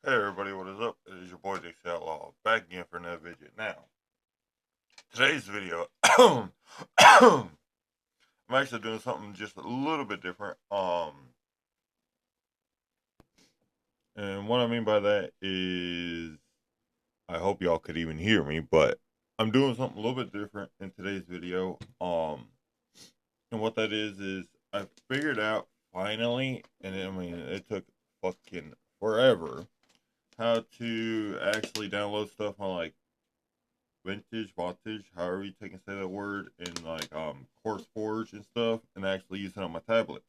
Hey everybody, what is up? It is your boy Dixie Outlaw, back again for another video. Now, today's video, I'm actually doing something just a little bit different. And what I mean by that is, I hope y'all could even hear me, but I'm doing something a little bit different in today's video. And what that is I figured out finally, and I mean it took fucking forever, how to actually download stuff on like vintage, however you take and say that word, in like Course Forge and stuff, and actually use it on my tablet.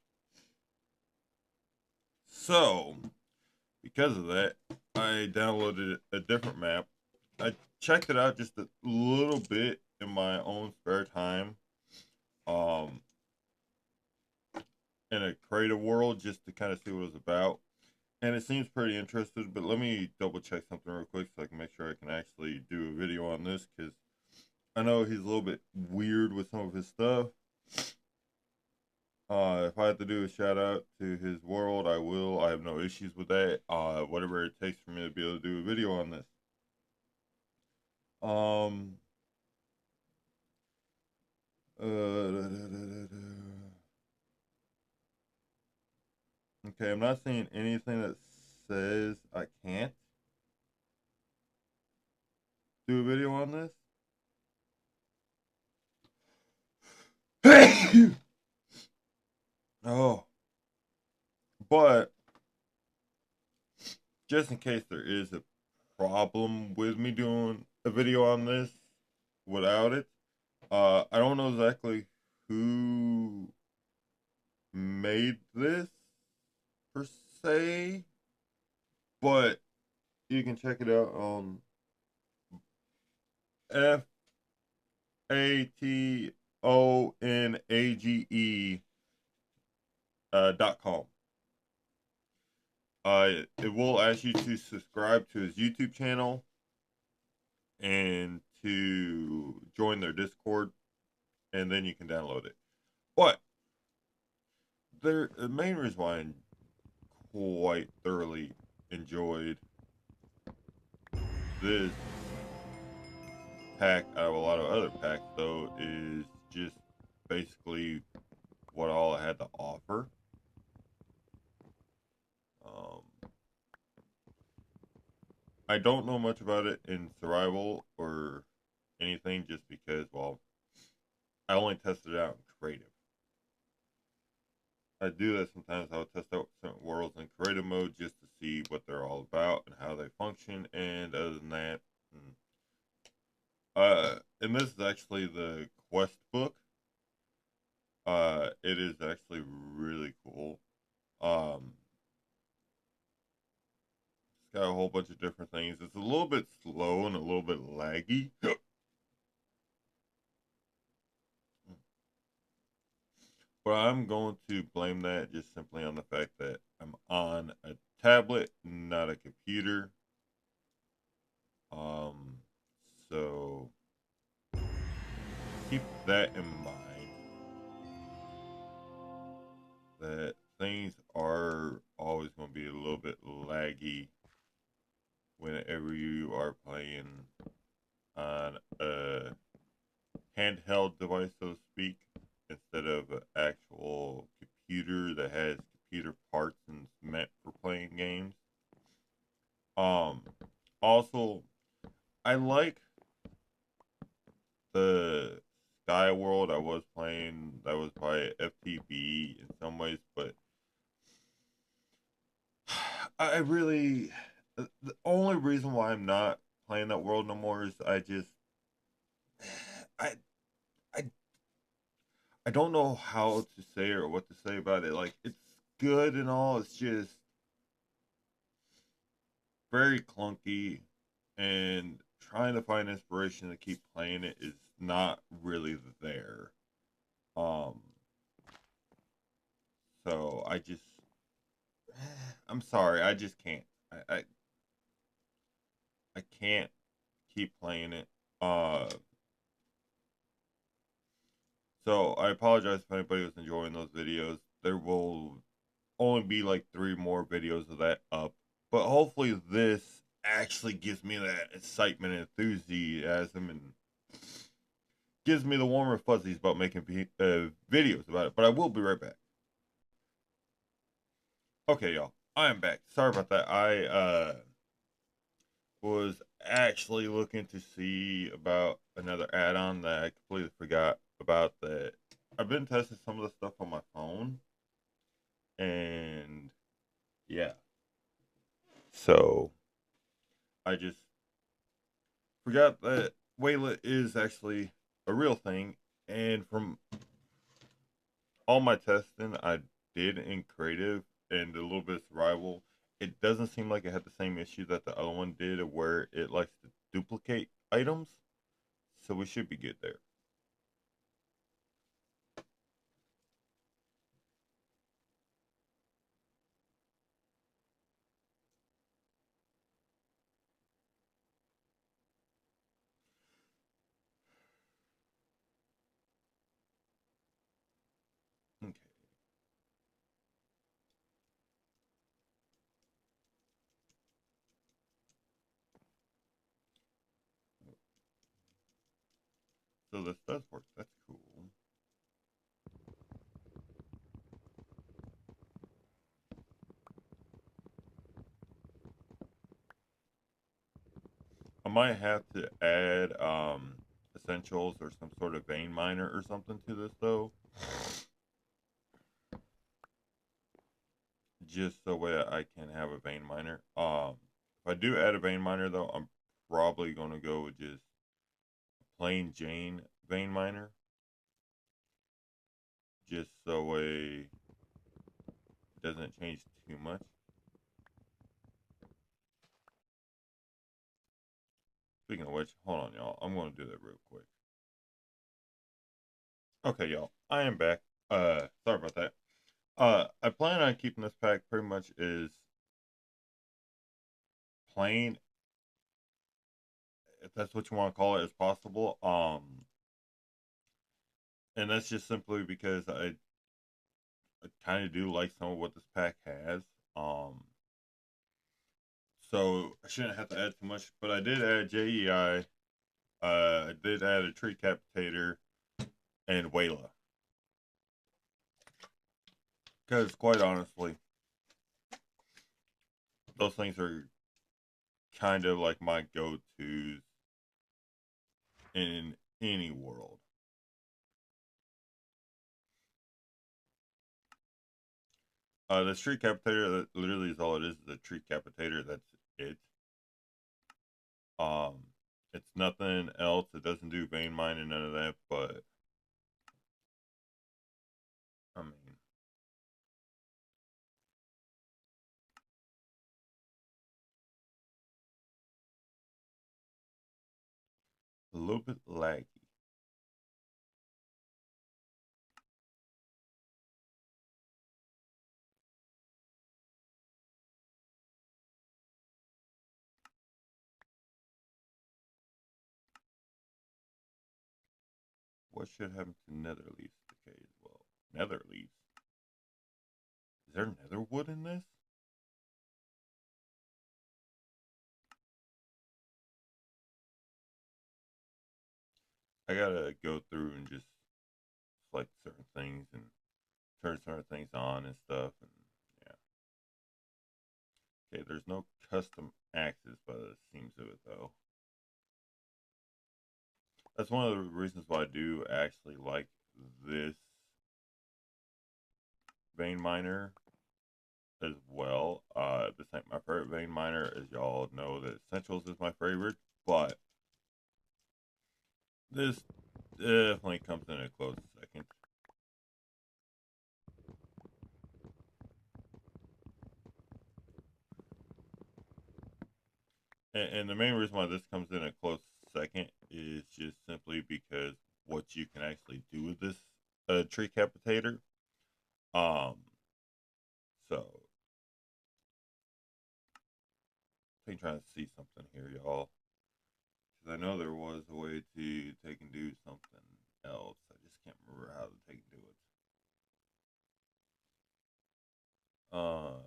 So because of that, I downloaded a different map. I checked it out just a little bit in my own spare time, um, in a creative world, just to kind of see what it was about. And it seems pretty interesting, but let me double check something real quick so I can make sure I can actually do a video on this, because I know he's a little bit weird with some of his stuff. If I have to do a shout out to his world, I will. I have no issues with that. Whatever it takes for me to be able to do a video on this. Um. Okay, I'm not seeing anything that says I can't do a video on this. Oh, but just in case there is a problem with me doing a video on this without it, I don't know exactly who made this per se, but you can check it out on fatonage.com. It will ask you to subscribe to his YouTube channel and to join their Discord, and then you can download it. But the main reason why I quite thoroughly enjoyed this pack out of a lot of other packs, though, is just basically what all it had to offer. Um, I don't know much about it in survival or anything, just because, well, I only tested it out in creative. I do that sometimes. I'll test out certain worlds in creative mode just to see what they're all about and how they function. And other than that, and this is actually the quest book. It is actually really cool. Um, it's got a whole bunch of different things. It's a little bit slow and a little bit laggy. But I'm going to blame that just simply on the fact that I'm on a tablet, not a computer. Um, so keep that in mind, that things are always going to be a little bit laggy whenever you are playing on a handheld device, so to speak, instead of an actual computer that has computer parts and is meant for playing games. Um, Also, I like the Sky World I was playing that was by FTB in some ways, but I really, the only reason why I'm not playing that world no more is I I I don't know how to say or what to say about it. Like, it's good and all, it's just very clunky, and trying to find inspiration to keep playing it is not really there. Um, so I just, I'm sorry, I just can't. I can't keep playing it. Uh, so I apologize if anybody was enjoying those videos. There will only be like 3 more videos of that up. But hopefully this actually gives me that excitement and enthusiasm and gives me the warmer fuzzies about making videos about it. But I will be right back. Okay, y'all. I am back. Sorry about that. I was actually looking to see about another add-on that I completely forgot about. That I've been testing some of the stuff on my phone, and yeah, so I just forgot that Wayla is actually a real thing, and from all my testing I did in creative and a little bit of survival, it doesn't seem like it had the same issue that the other one did, where it likes to duplicate items. So we should be good there. Okay. So this does work. That's cool. I might have to add essentials or some sort of vein miner or something to this though, just so way I can have a vein miner. If I do add a vein miner though, I'm probably gonna go with just plain Jane vein miner, just so way it doesn't change too much. Speaking of which, hold on y'all, I'm gonna do that real quick. Okay y'all, I am back. Sorry about that. I plan on keeping this pack pretty much as plain, if that's what you want to call it, as possible. And that's just simply because I kind of do like some of what this pack has. Um, so I shouldn't have to add too much, but I did add JEI. I did add a tree capitator and Wayla, because quite honestly, those things are kind of like my go-tos in any world. The tree capitator, that literally is all it is a tree capitator. That's it. Um, it's nothing else. It doesn't do vein mining, none of that. But I mean, a little bit laggy. What should happen to nether leaves decay as well? Nether leaves. Is there nether wood in this? I gotta go through and just select certain things and turn certain things on and stuff. And yeah. Okay, there's no custom axes by the seams of it though. That's one of the reasons why I do actually like this vein miner as well. This ain't my favorite vein miner, as y'all know that Essentials is my favorite, but this definitely comes in a close second. And the main reason why this comes in a close second is just simply because what you can actually do with this tree capitator. Um, so I'm trying to see something here, y'all. Because I know there was a way to take and do something else. I just can't remember how to take and do it. Uh,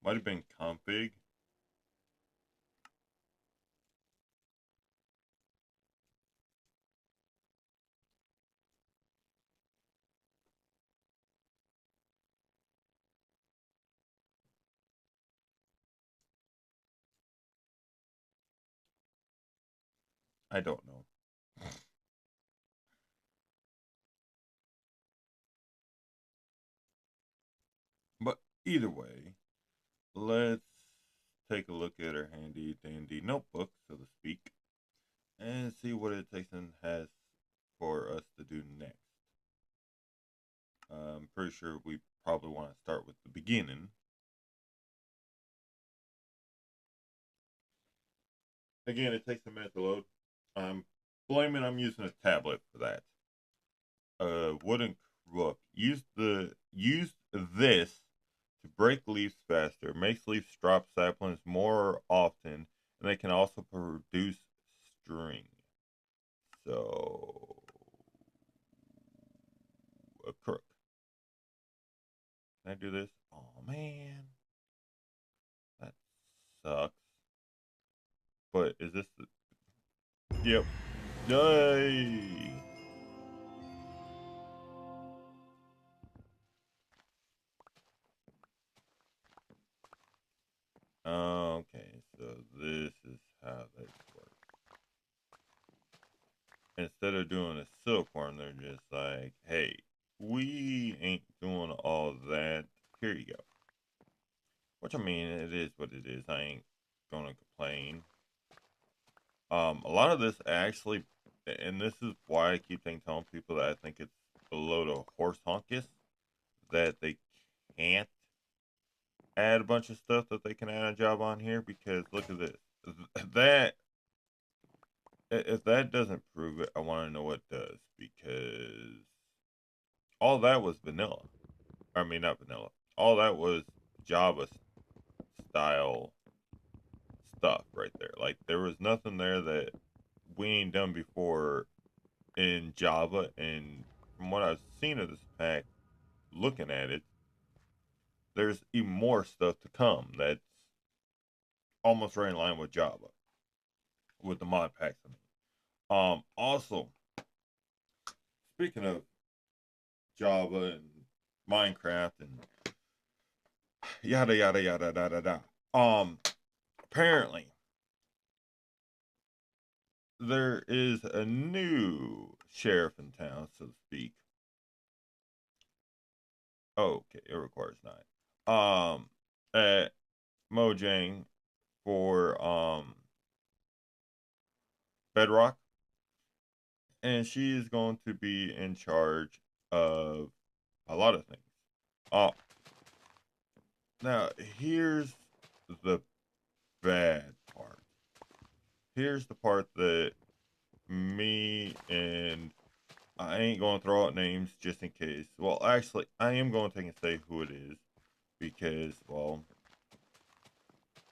Might have been config. I don't know. But either way, let's take a look at our handy dandy notebook, so to speak, and see what it takes and has for us to do next. I'm pretty sure we probably want to start with the beginning. Again, it takes a minute to load. I'm I'm using a tablet for that. Wooden crook. Use this to break leaves faster, makes leaves drop saplings more often, and they can also produce string. So a crook. Can I do this? Oh man, that sucks. But is this the? Yep. Yay! Okay, so this is how they work. Instead of doing a silkworm, they're just like, hey, we ain't doing all that. Here you go. Which I mean, it is what it is. I ain't gonna complain. A lot of this actually, and this is why I keep telling people that I think it's a load of horse honkus that they can't add a bunch of stuff that they can add a job on here, because look at this. That if that doesn't prove it, I want to know what does, because all that was vanilla. I mean, not vanilla. All that was Java style stuff right there. Like there was nothing there that we ain't done before in Java. And from what I've seen of this pack, looking at it, there's even more stuff to come that's almost right in line with Java with the mod packs. I mean, also speaking of Java and Minecraft and yada yada yada da da da. Apparently there is a new sheriff in town, so to speak. Okay, it requires 9. At Mojang for Bedrock, and she is going to be in charge of a lot of things. Uh, Now here's the bad part. Here's the part that me and I ain't going to throw out names just in case. Well, actually, I am going to take and say who it is because, well,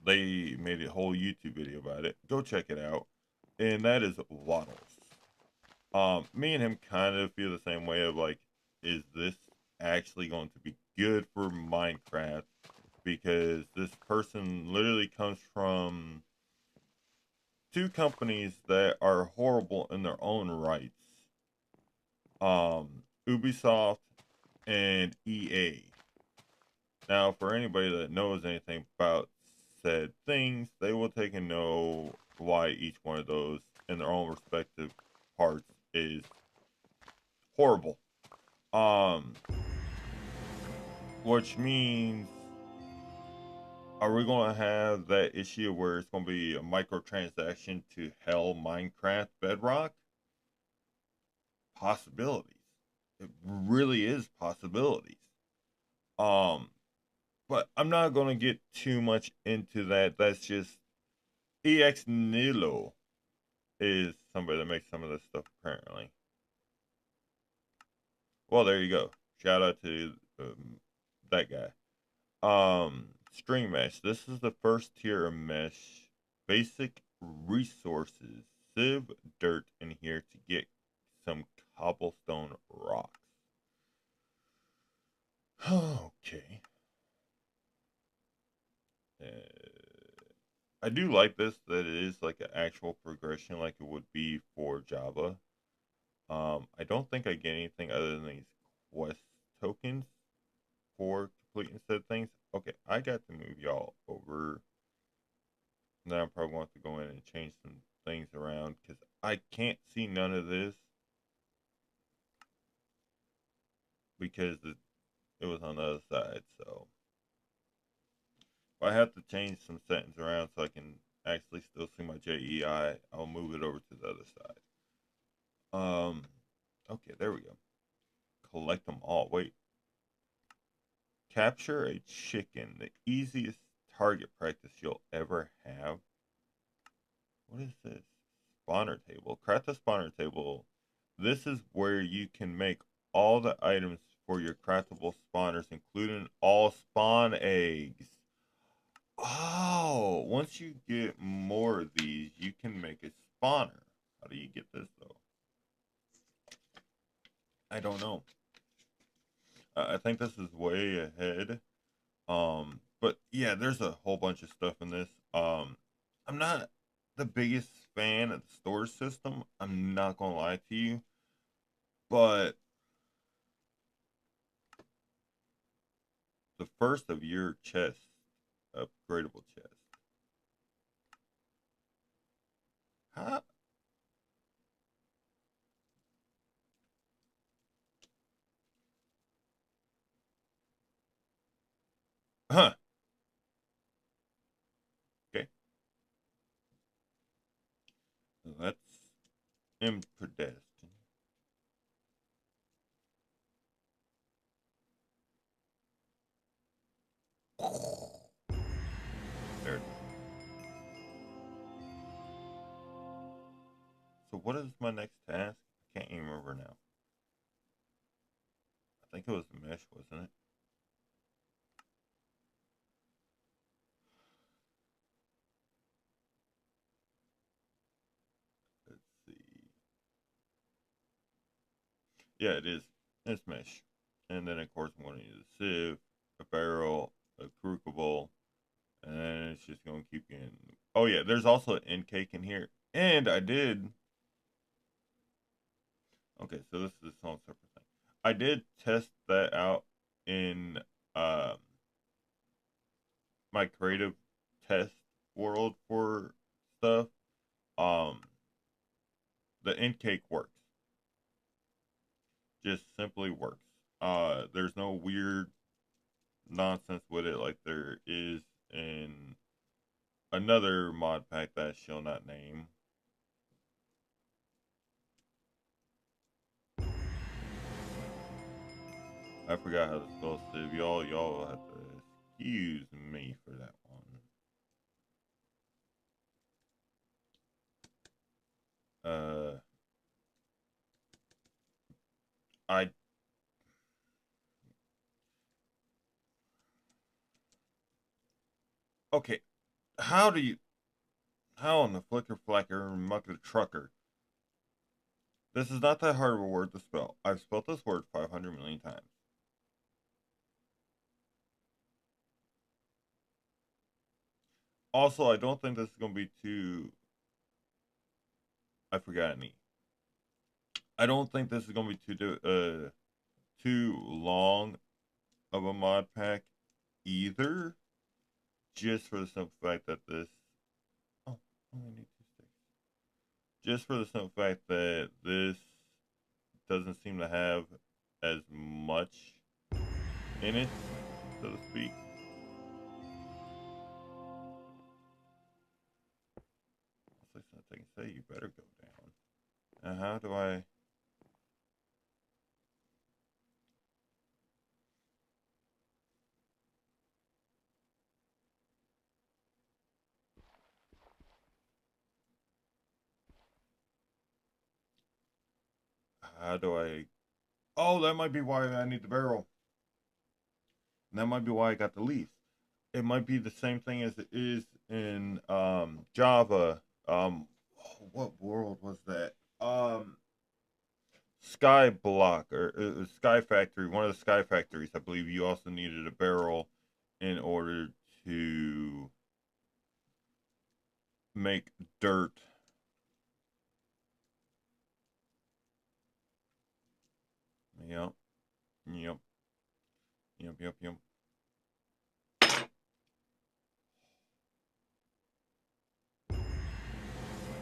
they made a whole YouTube video about it. Go check it out. And that is Waddles. Me and him kind of feel the same way of like, is this actually going to be good for Minecraft? Because this person literally comes from two companies that are horrible in their own rights. Ubisoft and EA. Now, for anybody that knows anything about said things, they will take and know why each one of those, in their own respective parts, is horrible. Which means, are we going to have that issue where it's going to be a microtransaction to hell Minecraft Bedrock? Possibilities. It really is possibilities. Um, but I'm not going to get too much into that. That's just EX Nilo is somebody that makes some of this stuff apparently. Well, there you go. Shout out to that guy. String mesh. This is the first tier of mesh. Basic resources. Sieve dirt in here to get some cobblestone rocks. Okay. I do like this that it is like an actual progression like it would be for Java. I don't think I get anything other than these quest tokens for completing said things. Okay, I got to move y'all over. Now I probably want to go in and change some things around because I can't see none of this because it was on the other side. So if I have to change some settings around so I can actually still see my JEI, I'll move it over to the other side. Okay, there we go. Collect them all. Wait, capture a chicken, the easiest target practice you'll ever have. What is this? Spawner table. Craft the spawner table. This is where you can make all the items for your craftable spawners, including all spawn eggs. Oh, once you get more of these, you can make a spawner. How do you get this though? I don't know. I think this is way ahead. But yeah, there's a whole bunch of stuff in this. I'm not the biggest fan of the storage system. I'm not gonna lie to you, but the first of your chest, upgradable chest. Huh? Huh? Okay, that's impredestined. There it is. So what is my next task? I can't even remember now. I think it was the mesh, wasn't it? Let's see. Yeah, it is. It's mesh. And then of course I'm going to use a sieve, a barrel, a crucible, and then it's just going to keep getting. Oh yeah, there's also an end cake in here. And I did. Okay, so this is its own separate thing. I did test that out in um my creative test world for stuff. Um, the end cake works. Just simply works. There's no weird nonsense with it like there is in another mod pack that I shall not name. I forgot how to spell Civ. Y'all have to excuse me for that one. Uh, I okay. How do you? How in the flicker flacker mucker trucker? This is not that hard of a word to spell. I've spelled this word 500 million times. Also, I don't think this is gonna be too. I forgot any. I don't think this is gonna be too long of a mod pack either. Just for the simple fact that this. Oh, I only need 2 sticks. Just for the simple fact that this doesn't seem to have as much in it, so to speak. It's like something say you better go down. Now how do I? How do I? Oh, that might be why I need the barrel. And that might be why I got the leaf. It might be the same thing as it is in Java. What world was that? Sky Block or Sky Factory. One of the Sky Factories. I believe you also needed a barrel in order to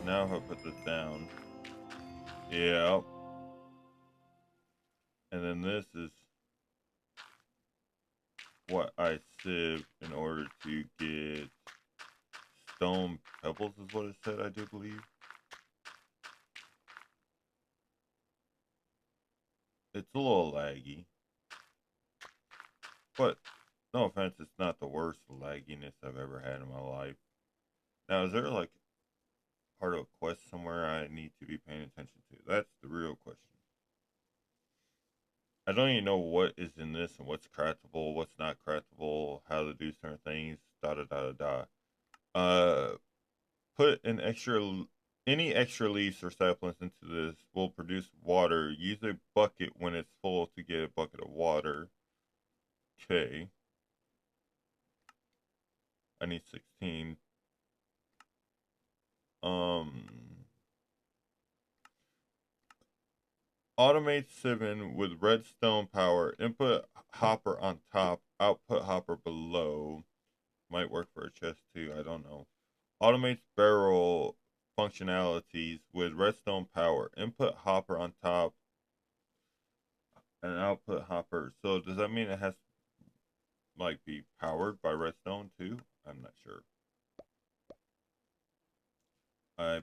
now if I put this down, yeah, and then this is what I sieve in order to get stone pebbles is what it said, I do believe. It's a little laggy, but no offense, it's not the worst lagginess I've ever had in my life. Now, is there like part of a quest somewhere I need to be paying attention to? That's the real question. I don't even know what is in this and what's craftable, what's not craftable, how to do certain things, da da da da da. Put an extra, any extra leaves or saplings into this will produce water. Use a bucket when it's full to get a bucket of water. Okay. I need 16. Um, Automate sieving with redstone power. Input hopper on top, output hopper below. Might work for a chest too, I don't know. Automates barrel functionalities with redstone power. Input hopper on top and output hopper. So does that mean it has to like be powered by redstone too? I'm not sure. I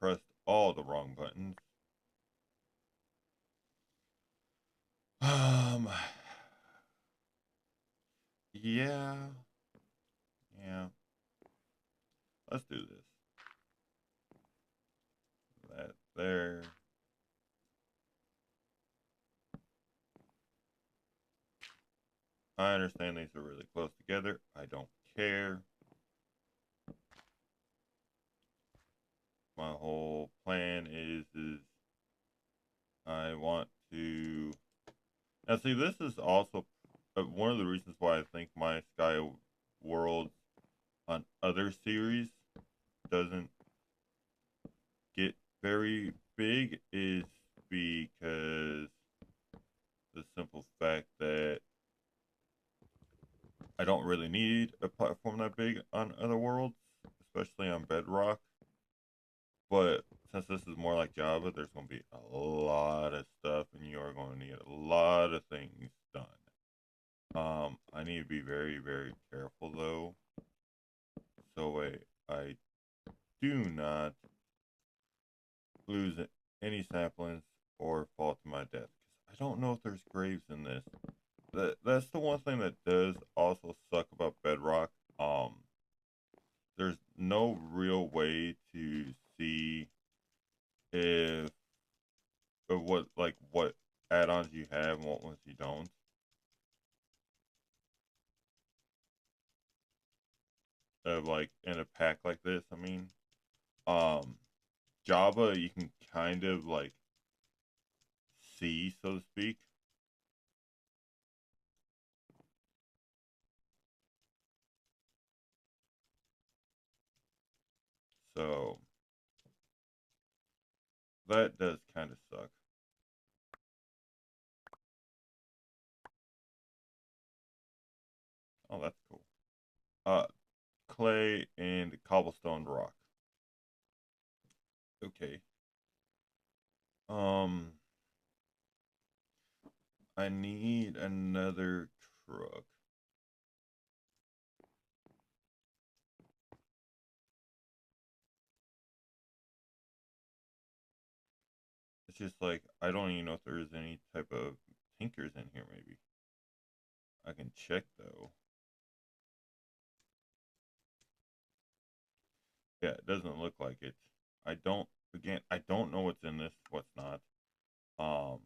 pressed all the wrong buttons. Um yeah. Yeah. Let's do this. That there. I understand these are really close together. I don't care. My whole plan is I want to. Now, see, this is also one of the reasons why I think my Sky World on other series doesn't get very big is because the simple fact that I don't really need a platform that big on other worlds, especially on Bedrock. But since this is more like Java, there's going to be a lot of stuff, and you are going to need a lot of things done. I need to be very, very careful though, so I do not lose any saplings or fall to my death. Because I don't know if there's graves in this. That's the one thing that does also suck about Bedrock. There's no real way to see if what add-ons you have and what ones you don't. Like in a pack like this, I mean, um, Java you can kind of like see, so to speak. So that does kind of suck. Oh, that's cool. Uh, Clay and cobblestone rock. Okay. Um, I need another truck. It's just like I don't even know if there is any type of tinkers in here. Maybe I can check though. Yeah, it doesn't look like it. I don't again. I don't know what's in this, what's not. Um,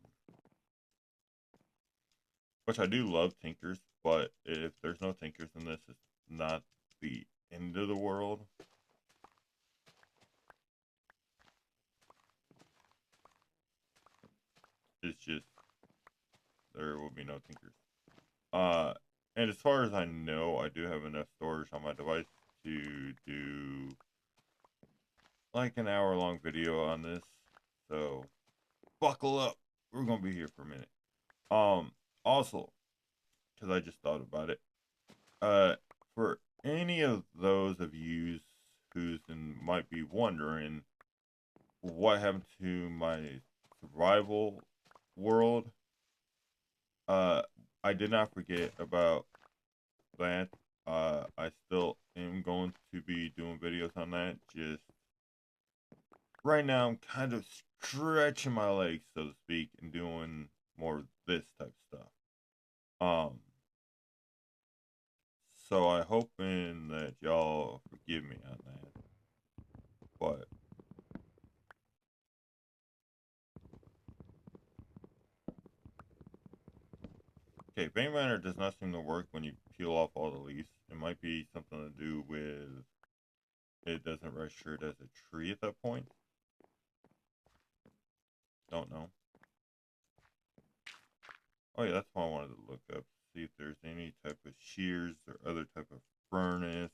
which I do love tinkers, but if there's no tinkers in this, it's not the end of the world. It's just there will be no tinkers. Uh, and as far as I know, I do have enough storage on my device to do like an hour-long video on this. So buckle up. We're gonna be here for a minute. Also, because I just thought about it, uh, for any of those of you who's and might be wondering, what happened to my survival world. Uh, I did not forget about that. I still am going to be doing videos on that. Just right now, I'm kind of stretching my legs, so to speak, and doing more of this type of stuff. Um, so I hoping that y'all forgive me on that. But okay, Vein Miner does not seem to work when you peel off all the leaves. It might be something to do with it doesn't register it as a tree at that point. Don't know. Oh yeah, that's why I wanted to look up, see if there's any type of shears or other type of furnace.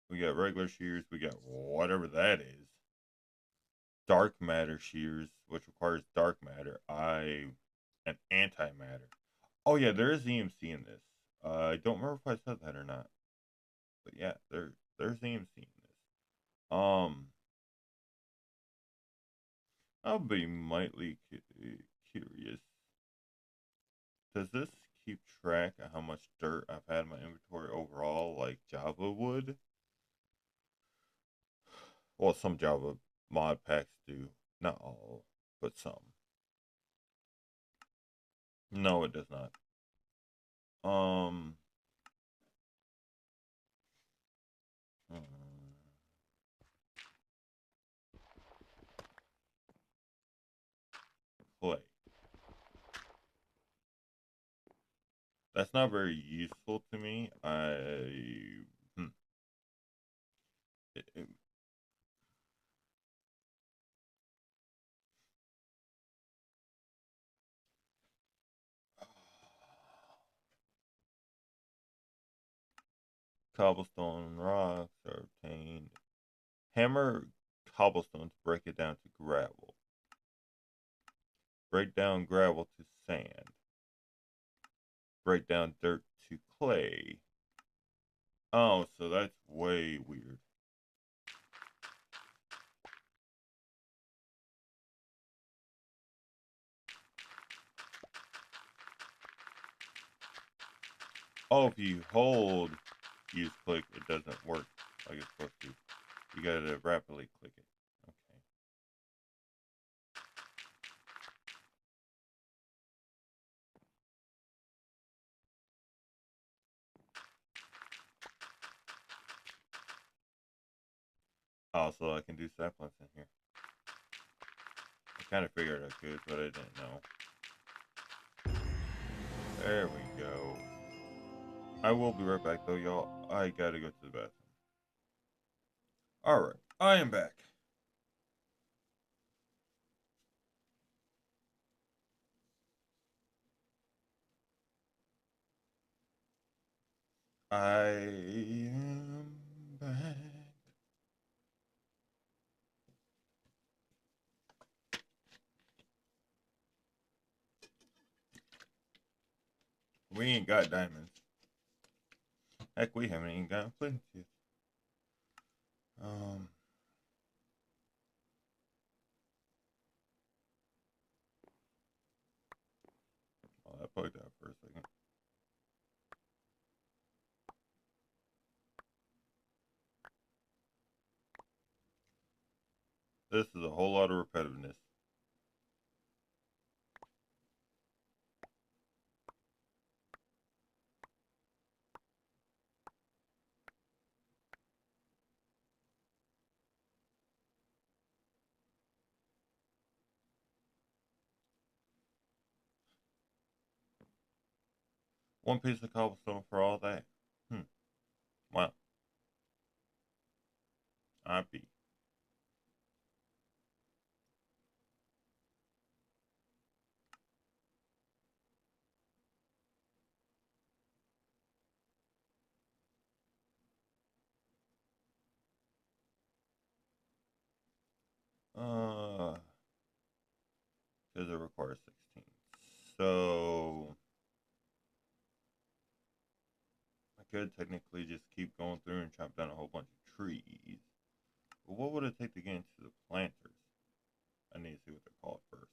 We got regular shears, we got whatever that is. Dark matter shears, which requires dark matter. An antimatter. Oh yeah, there is EMC in this. I don't remember if I said that or not. But yeah, there's EMC in this. I'll be mightily curious. Does this keep track of how much dirt I've had in my inventory overall, like Java would? Well, some Java mod packs do. Not all, but some. No, it does not. Um, hmm, Clay. That's not very useful to me. Hmm, it, it, cobblestone rocks are obtained. Hammer cobblestone to break it down to gravel. Break down gravel to sand. Break down dirt to clay. Oh, so that's way weird. Oh, if you hold use click, it doesn't work like it's supposed to. You gotta rapidly click it. Okay. Also, I can do saplings in here. I kind of figured I could, but I didn't know. There we go. I will be right back though, y'all. I gotta go to the bathroom. Alright, I am back. I am back. We ain't got diamonds. Heck, we haven't even got plenty. Um, well, I plugged out for a second. This is a whole lot of repetitiveness. One piece of cobblestone for all that. Hmm. Wow. I be. Because it requires 16. So I could technically just keep going through and chop down a whole bunch of trees. But what would it take to get into the planters? I need to see what they're called first.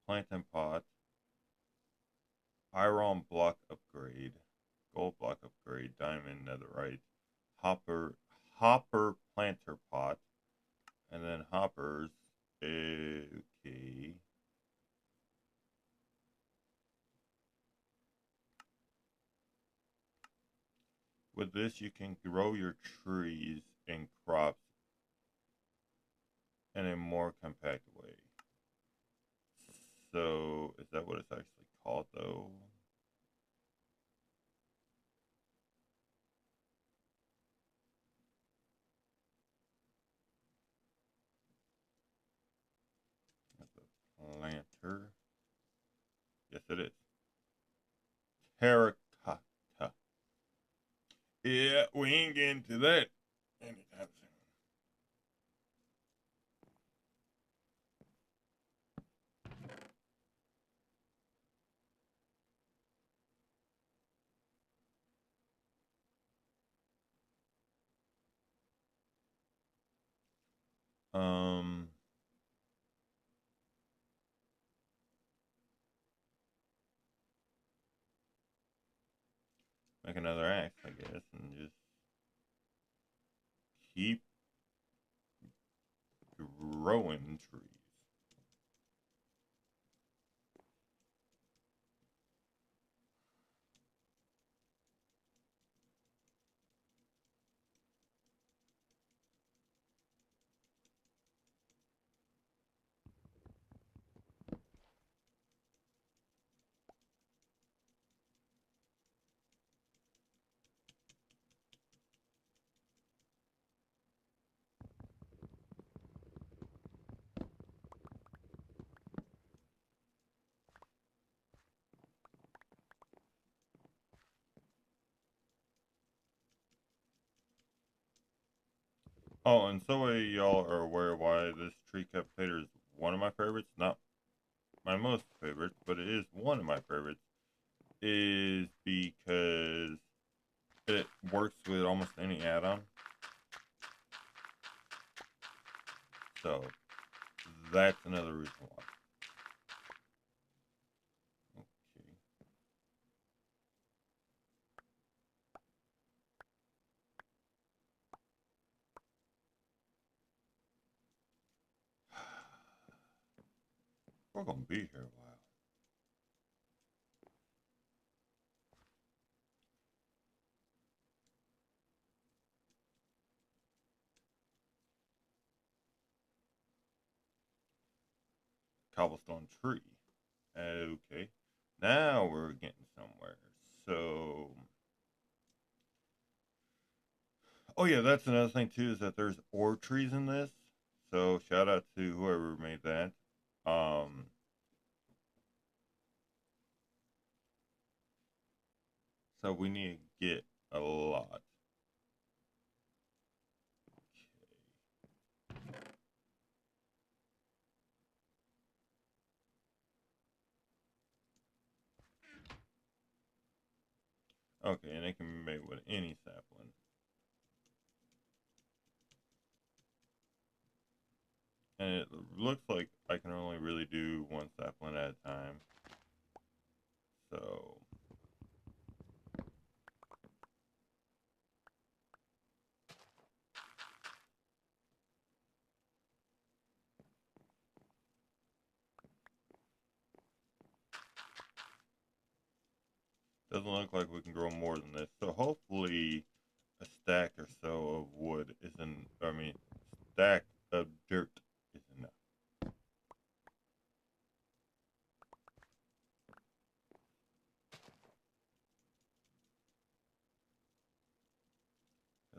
Plantain pot. Iron block upgrade. Gold block upgrade. Diamond netherite. Hopper planter pot. And then hoppers. Okay. With this, you can grow your trees and crops in a more compact way. So, is that what it's actually called, though? That's a planter. Yes, it is. Terracotta. Yeah, we ain't getting to that anytime soon. Make another axe, I guess, and just keep growing trees. Oh, and so y'all are aware why this tree captivator is one of my favorites. Not my most favorite, but it is one of my favorites. Is because it works with almost any add-on. So that's another reason why. Okay. We're gonna be here a while. Cobblestone tree. Okay. Now we're getting somewhere. So, oh yeah, that's another thing too is that there's ore trees in this. So shout out to whoever made that. Um, so we need to get a lot. Okay, and it can be made with any sapling. And it looks like I can only really do one sapling at a time. So doesn't look like we can grow more than this. So hopefully a stack or so of wood isn't, I mean, stack of dirt is enough.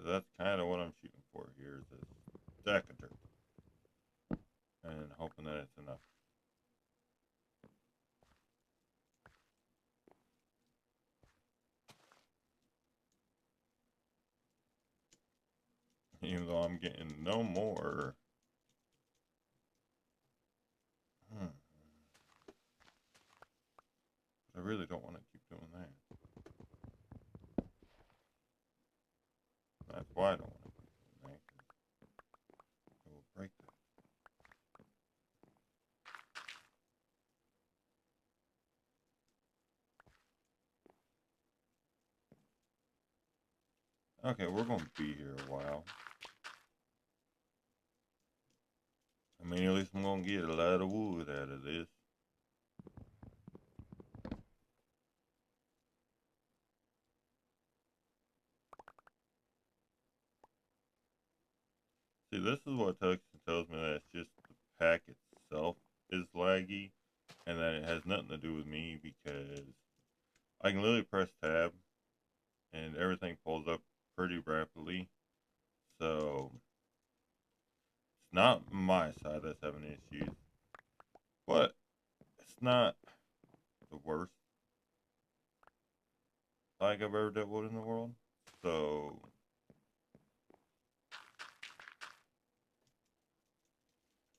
That's kind of what I'm shooting for here is a stack of dirt. And hoping that it's enough. Even though I'm getting no more. Hmm. I really don't want to keep doing that. why I don't want to put it in there, 'cause it will break that. Okay, we're going to be here a while. I mean, at least I'm going to get a lot of wood out of this. See, this is what Tungsten tells me, that it's just the pack itself is laggy, and that it has nothing to do with me, because I can literally press tab and everything pulls up pretty rapidly. So it's not my side that's having issues, but it's not the worst lag I've ever dealt with in the world. So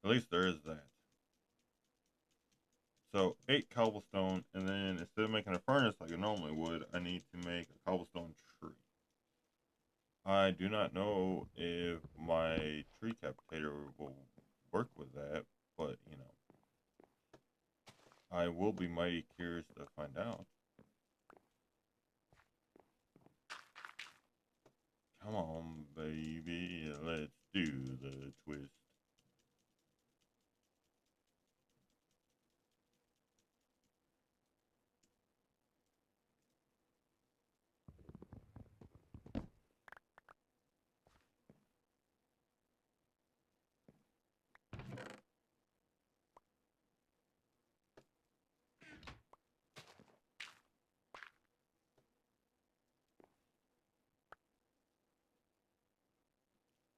at least there is that. So 8 cobblestone, and then instead of making a furnace like I normally would, I need to make a cobblestone tree. I do not know if my tree capitator will work with that, but you know, I will be mighty curious to find out. Come on, baby, let's do the twist.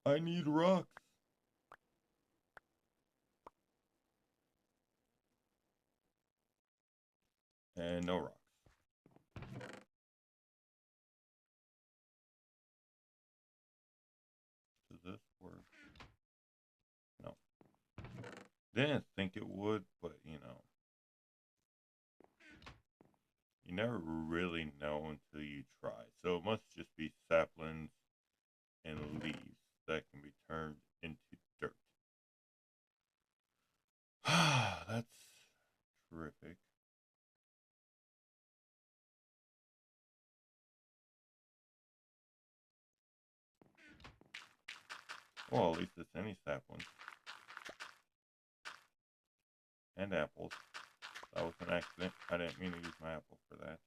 I need rocks. And no rocks. Does this work? No. Didn't think it would, but you know, you never really know until you try. So it must just be saplings and leaves that can be turned into dirt. That's terrific. Well, at least it's any saplings. And apples. That was an accident. I didn't mean to use my apple for that.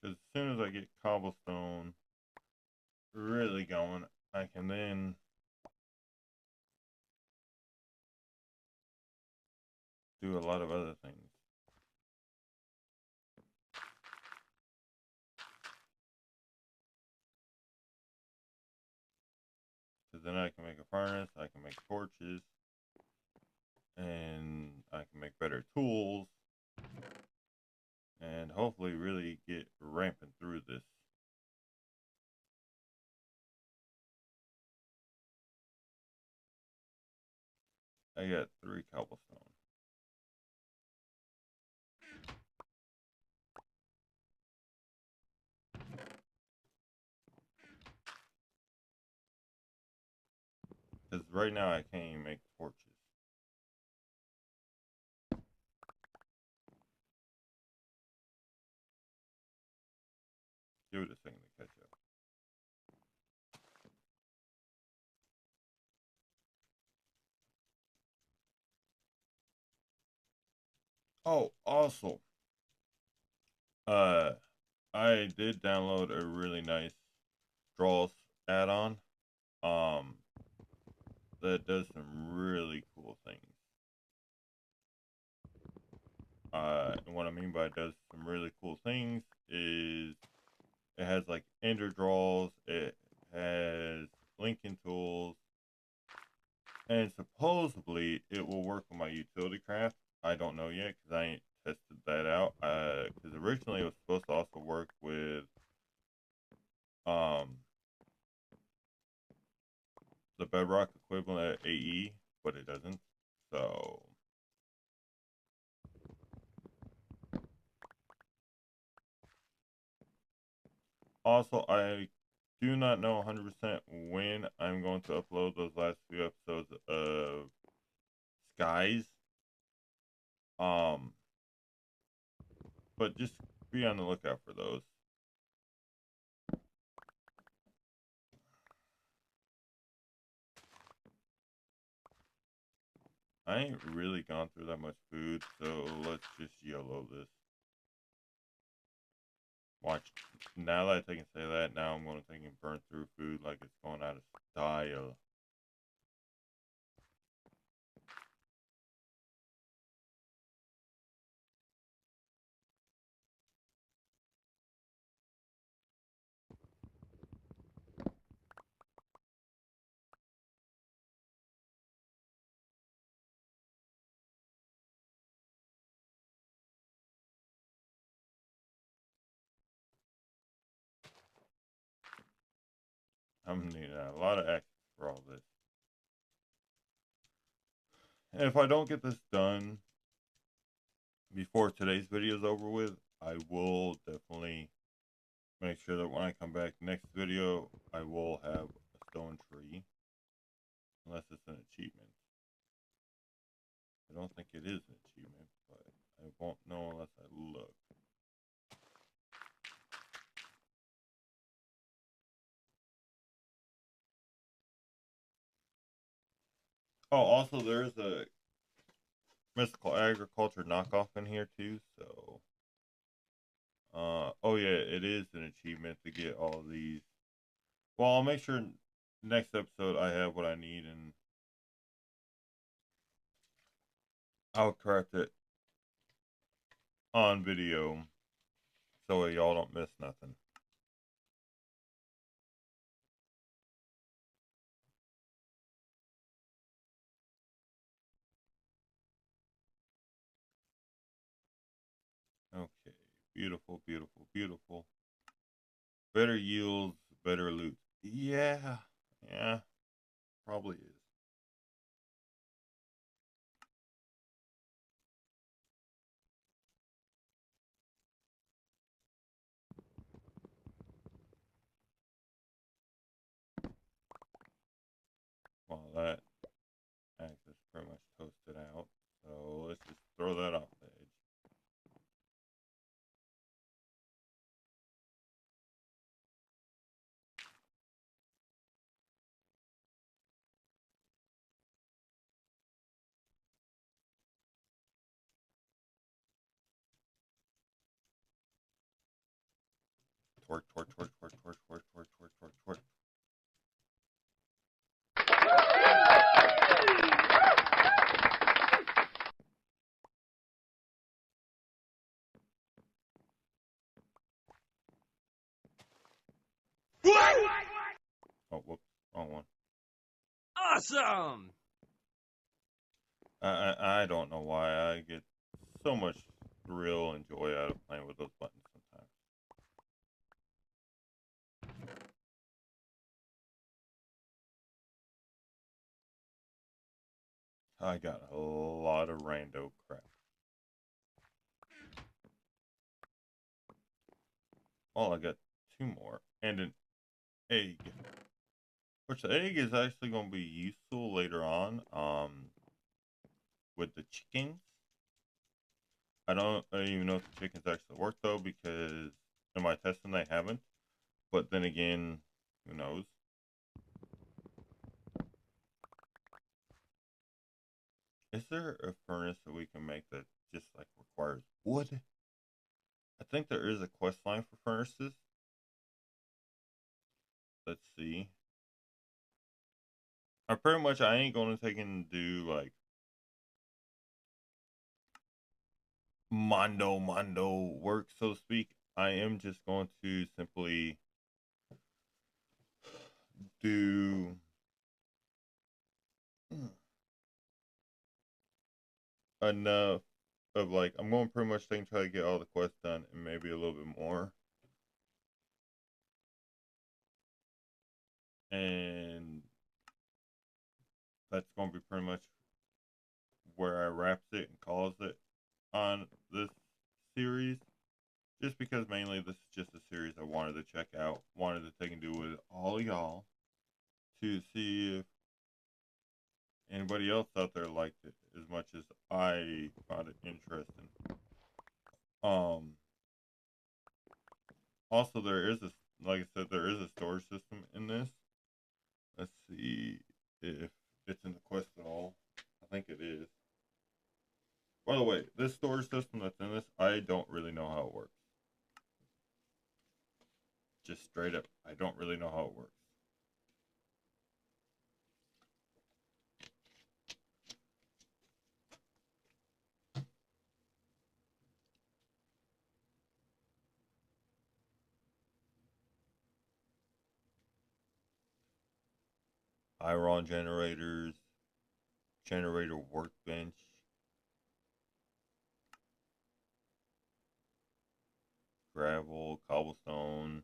Because as soon as I get cobblestone really going, I can then do a lot of other things. Because then I can make a furnace, I can make torches, and I can make better tools, and hopefully really get ramping through this. I got 3 cobblestone. Because right now I can't even make torches. Give it a second to catch up. Oh, also, uh, I did download a really nice draws add-on, um, that does some really cool things. And what I mean by it does some really cool things is it has like ender draws, it has linking tools, and supposedly it will work with my utility craft. I don't know yet because I ain't tested that out. Because originally it was supposed to also work with the bedrock equivalent at AE, but it doesn't. So also, I do not know 100% when I'm going to upload those last few episodes of Skies. Um, but just be on the lookout for those. I ain't really gone through that much food, so let's just YOLO this. Watch. Now that I can say that, now I'm going to think and burn through food like it's going out of style. I'm going to need a lot of extra for all this. And if I don't get this done before today's video is over with, I will definitely make sure that when I come back next video, I will have a stone tree. Unless it's an achievement. I don't think it is an achievement, but I won't know unless I look. Oh, also there's a mystical agriculture knockoff in here too, so oh yeah, it is an achievement to get all of these. Well, I'll make sure next episode I have what I need, and I'll correct it on video so y'all don't miss nothing. Okay, beautiful, beautiful, beautiful. Better yields, better loot. Yeah, probably is. Well, that axe is pretty much toasted out, so let's just throw that off the edge. Torque, torque, torque, torque, torque, torque, torque, torque, torque, torque. Oh, whoops, wrong one. Awesome! I don't know why I get so much thrill and joy out of playing with those buttons sometimes. I got a lot of rando crap. Oh, I got 2 more and an egg. Which the egg is actually going to be useful later on. With the chickens. I don't even know if the chickens actually work though, because in my testing they haven't. But then again, who knows? Is there a furnace that we can make that just like requires wood? I think there is a quest line for furnaces. Let's see. I ain't gonna take and do like mondo work, so to speak. I am just going to simply do enough of like, I'm going to pretty much try to get all the quests done and maybe a little bit more. And that's going to be pretty much where I wraps it and calls it on this series. Just because mainly this is just a series I wanted to check out, wanted to take and do with all y'all to see if anybody else out there liked it as much as I found it interesting. Um, Also, there is a, like I said, there is a storage system in this. Let's see if it's in the quest at all. I think it is. By the way, this storage system that's in this, I don't really know how it works. Just straight up, I don't really know how it works. Iron generators, generator workbench, gravel, cobblestone.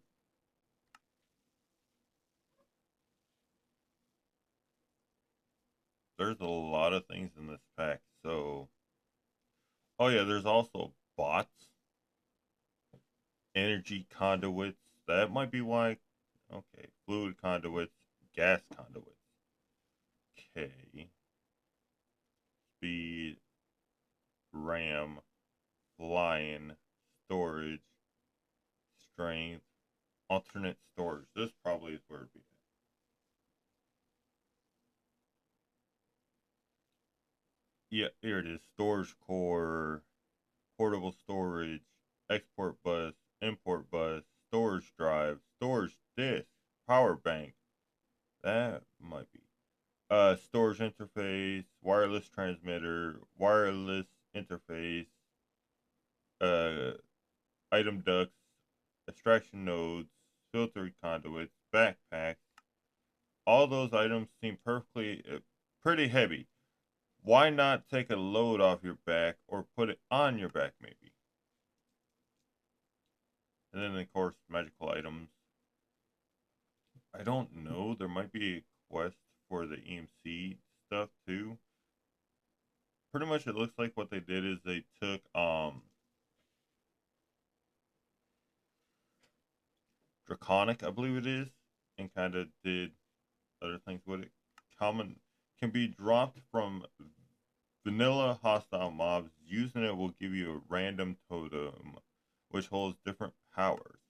There's a lot of things in this pack. So, oh yeah, there's also bots, energy conduits. That might be why. Okay, fluid conduits, gas conduits. Okay, speed, RAM, flying, storage, strength, alternate storage. This probably is where it'd be at. Yeah, here it is. Storage core, portable storage, export bus, import bus, storage drive, storage disk, power bank. That might be. Storage interface, wireless transmitter, wireless interface, uh, item ducts, extraction nodes, filter conduits, backpacks. All those items seem perfectly pretty heavy. Why not take a load off your back or put it on your back maybe? And then of course magical items. I don't know. There might be a quest for the EMC stuff too. Pretty much it looks like what they did is they took Draconic, I believe it is, and kind of did other things with it. Common can be dropped from vanilla hostile mobs. Using it will give you a random totem, which holds different powers.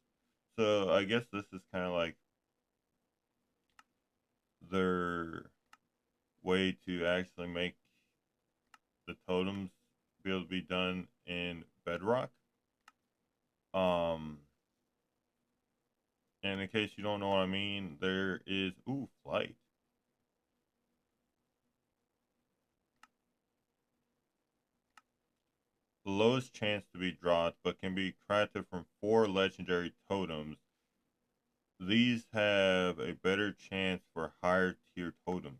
So I guess this is kind of like their way to actually make the totems be able to be done in bedrock. Um, and in case you don't know what I mean, there is flight. The lowest chance to be dropped, but can be crafted from 4 legendary totems. These have a better chance for higher tier totems.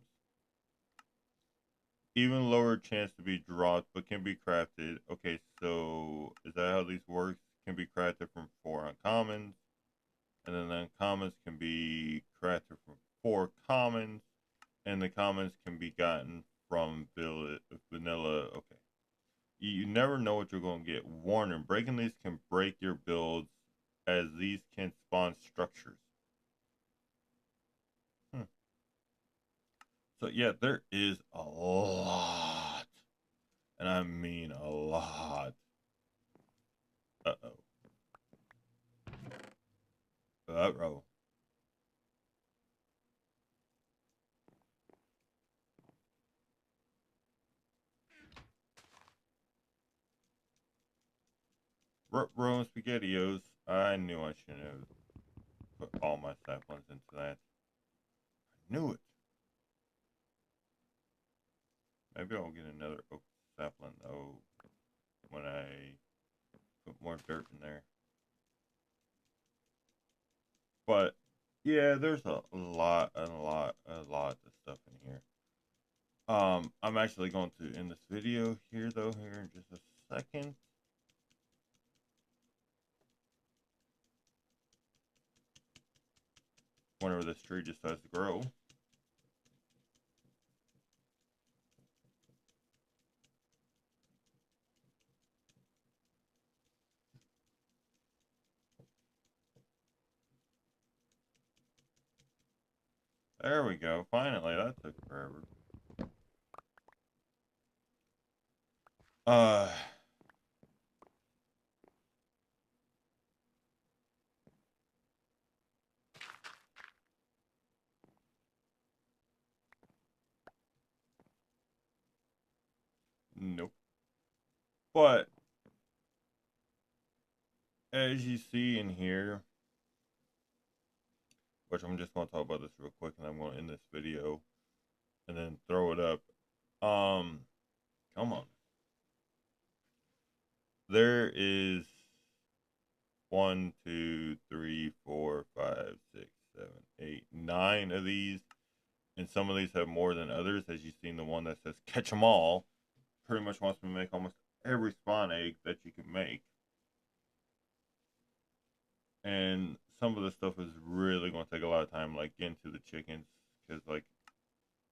Even lower chance to be dropped, but can be crafted. Okay, so is that how these works? Can be crafted from 4 uncommons, and then the uncommons can be crafted from 4 commons, and the commons can be gotten from vanilla. Okay, you never know what you're going to get. Warning: breaking these can break your builds, as these can spawn structures. Hmm. So yeah, there is a lot, and I mean a lot. Uh-oh. Uh-oh. Rome SpaghettiOs. I knew I shouldn't have put all my saplings into that. I knew it. Maybe I'll get another oak sapling though when I put more dirt in there. But yeah, there's a lot of stuff in here. I'm actually going to end this video here though here in just a second. Whenever this tree decides to grow. There we go. Finally, that took forever. Uh, nope. But as you see in here, which I'm just going to talk about this real quick, and I'm going to end this video and then throw it up. Come on. There is 9 of these, and some of these have more than others. As you've seen, the one that says "catch 'em all" pretty much wants me to make almost every spawn egg that you can make. And some of the stuff is really going to take a lot of time, like getting to the chickens, because like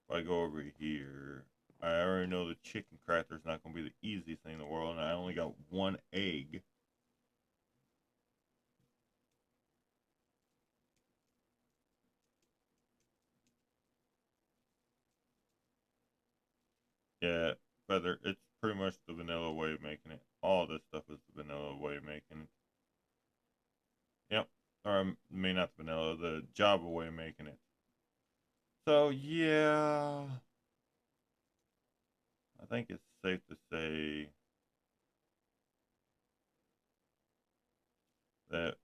if I go over here, I already know the chicken cracker is not going to be the easiest thing in the world, and I only got one egg. Yeah, feather. It's pretty much the vanilla way of making it. All this stuff is the vanilla way of making it. Yep. Or I mean, not the vanilla, the Java way of making it. So yeah, I think it's safe to say that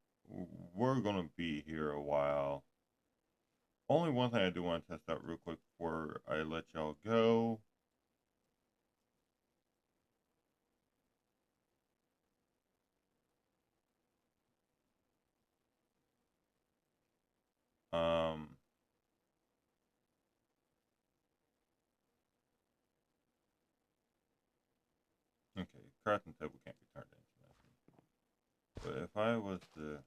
we're gonna be here a while. Only one thing I do want to test out real quick before I let y'all go. Um, okay, crafting table can't be turned into nothing. But if I was to,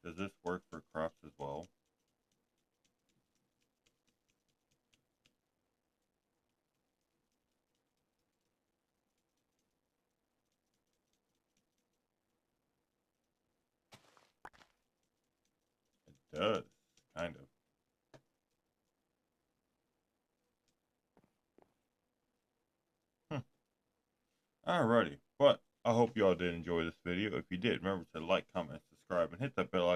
does this work for crops as well? It does, kind of. Hmm. Alrighty, but I hope y'all did enjoy this video. If you did, remember to like, comment, subscribe, and hit that bell